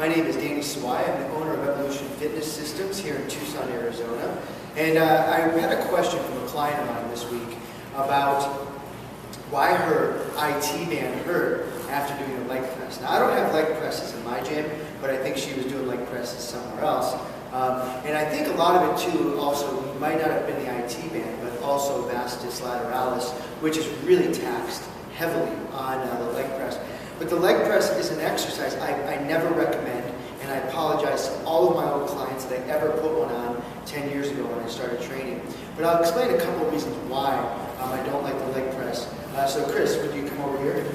My name is Danny Swai. I'm the owner of Evolution Fitness Systems here in Tucson, Arizona. And I had a question from a client of mine this week about why her IT band hurt after doing a leg press. Now, I don't have leg presses in my gym, but I think she was doing leg presses somewhere else. And I think a lot of it too also might not have been the IT band, but also vastus lateralis, which is really taxed heavily on the leg press. But the leg press is an exercise I never recommend, and I apologize to all of my old clients that I ever put one on 10 years ago when I started training. But I'll explain a couple of reasons why I don't like the leg press. So Chris, would you come over here?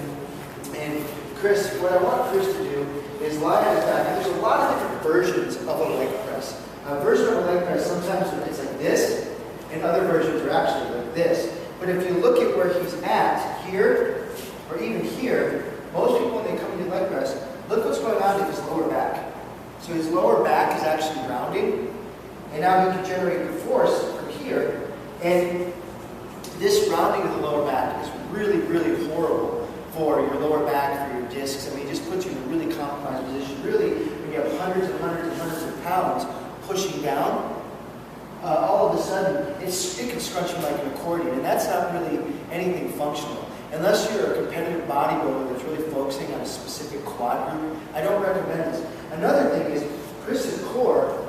And Chris, what I want Chris to do is lie on his back. And there's a lot of different versions of a leg press. A version of a leg press, sometimes it's like this, and other versions are actually like this. But if you look at where he's at, here, or even here, most people when they come into leg press, look what's going on to his lower back. So his lower back is actually rounding, and now he can generate the force from here. And this rounding of the lower back is really, really horrible for your lower back, for your discs. I mean, it just puts you in a really compromised position. Really, when you have hundreds and hundreds and hundreds of pounds pushing down, all of a sudden, it can scrunch you like an accordion, and that's not really anything functional. Unless you're a competitive bodybuilder that's really focusing on a specific quad group, I don't recommend this. Another thing is, Chris's core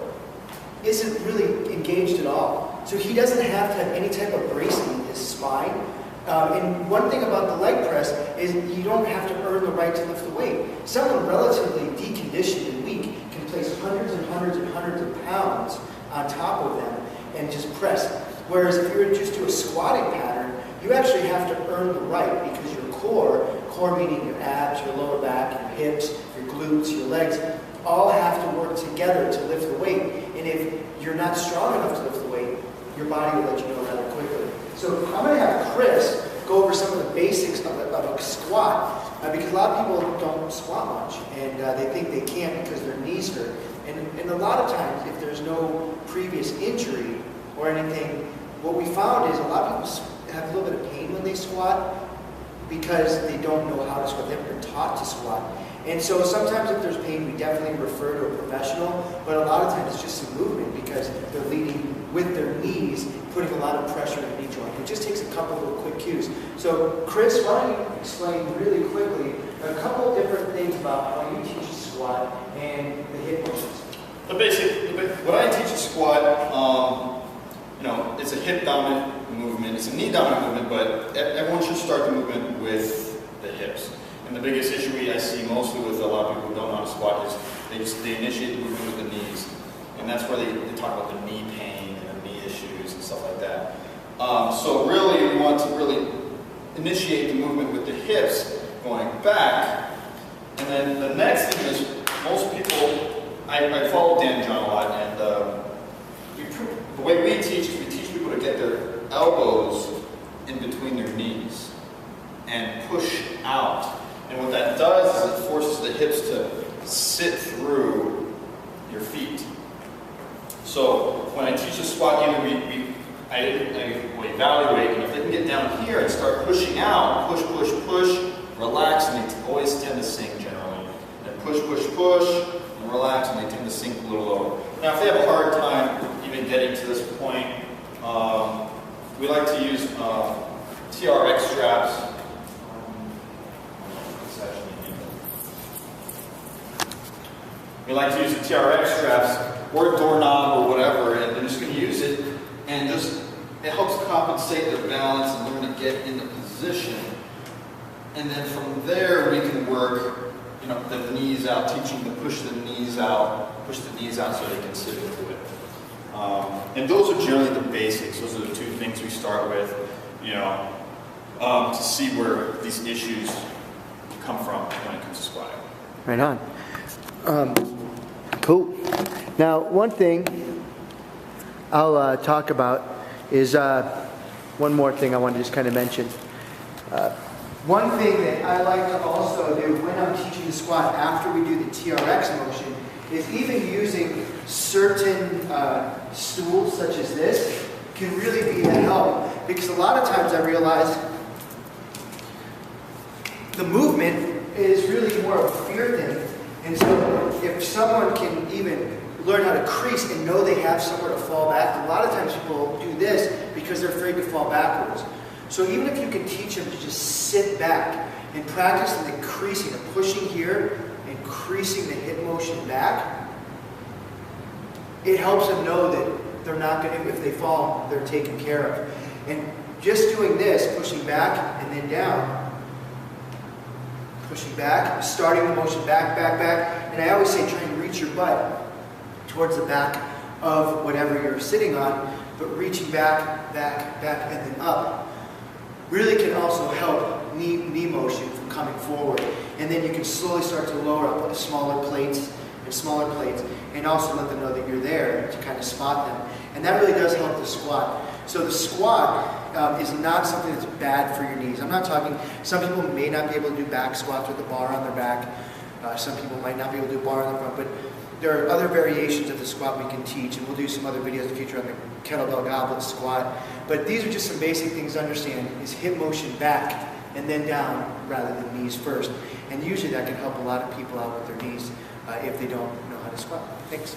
isn't really engaged at all. So he doesn't have to have any type of bracing in his spine. And one thing about the leg press is you don't have to earn the right to lift the weight. Someone relatively deconditioned and weak can place hundreds and hundreds and hundreds of pounds on top of them and just press. Whereas if you were to just do a squatting pattern, you actually have to earn the right because your core meaning your abs, your lower back, your hips, your glutes, your legs, all have to work together to lift the weight. And if you're not strong enough to lift the weight, your body will let you know rather quickly. So I'm going to have Chris go over some of the basics of a squat because a lot of people don't squat much and they think they can't because their knees hurt. And a lot of times, if there's no previous injury or anything, what we found is a lot of people have a little bit of pain when they squat because they don't know how to squat. They've been taught to squat. And so sometimes if there's pain, we definitely refer to a professional, but a lot of times it's just some movement because they're leading with their knees, putting a lot of pressure in the knee joint. It just takes a couple of quick cues. So Chris, why don't you explain really quickly a couple of different things about how you teach a squat and the hip motions. When I teach a squat, it's a hip dominant movement, it's a knee dominant movement, but everyone should start the movement with the hips. And the biggest issue I see mostly with a lot of people who don't know how to squat is they initiate the movement with the knees. And that's where they talk about the knee pain and the knee issues and stuff like that. So really we want to really initiate the movement with the hips going back. And then the next thing is most people, I follow Dan John a lot, and the way we teach is we teach people to get their elbows in between their knees and push out. And what that does is it forces the hips to sit through your feet. So when I teach a squat, I evaluate, and if they can get down here and start pushing out, push, push, push, relax, and they always tend to sink generally. Then push, push, push, and relax, and they tend to sink a little lower. Now, if they have a hard time even getting to this point, we like to use TRX straps. We like to use the TRX straps or a doorknob or whatever, and they're just going to use it, and it helps compensate their balance and learn to get into position. And then from there we can work, the knees out, teaching them to push the knees out so they can sit into it. And those are generally the basics. Those are the two things we start with, to see where these issues come from when it comes to squatting. Right on. Cool. Now, one thing I'll talk about is one more thing I want to just kind of mention. One thing that I like to also do when I'm teaching the squat after we do the TRX motion is even using certain stools such as this can really be a help. Because a lot of times I realize the movement is really more of a fear thing. And so if someone can even learn how to crease and know they have somewhere to fall back, a lot of times people do this because they're afraid to fall backwards. So even if you can teach them to just sit back and practice the creasing or pushing here and creasing the hip motion back, it helps them know that they're not going to, if they fall, they're taken care of. And just doing this, pushing back and then down, pushing back, starting the motion back, back, back. And I always say try and reach your butt towards the back of whatever you're sitting on, but reaching back, back, back, and then up really can also help knee motion from coming forward. And then you can slowly start to lower up with smaller plates, and also let them know that you're there to kind of spot them. And that really does help the squat. So the squat is not something that's bad for your knees. I'm not talking, some people may not be able to do back squats with the bar on their back. Some people might not be able to do bar on the front, but there are other variations of the squat we can teach, and we'll do some other videos in the future on the kettlebell goblet squat. But these are just some basic things to understand, is hip motion back and then down rather than knees first. And usually that can help a lot of people out with their knees if they don't know how to squat. Thanks.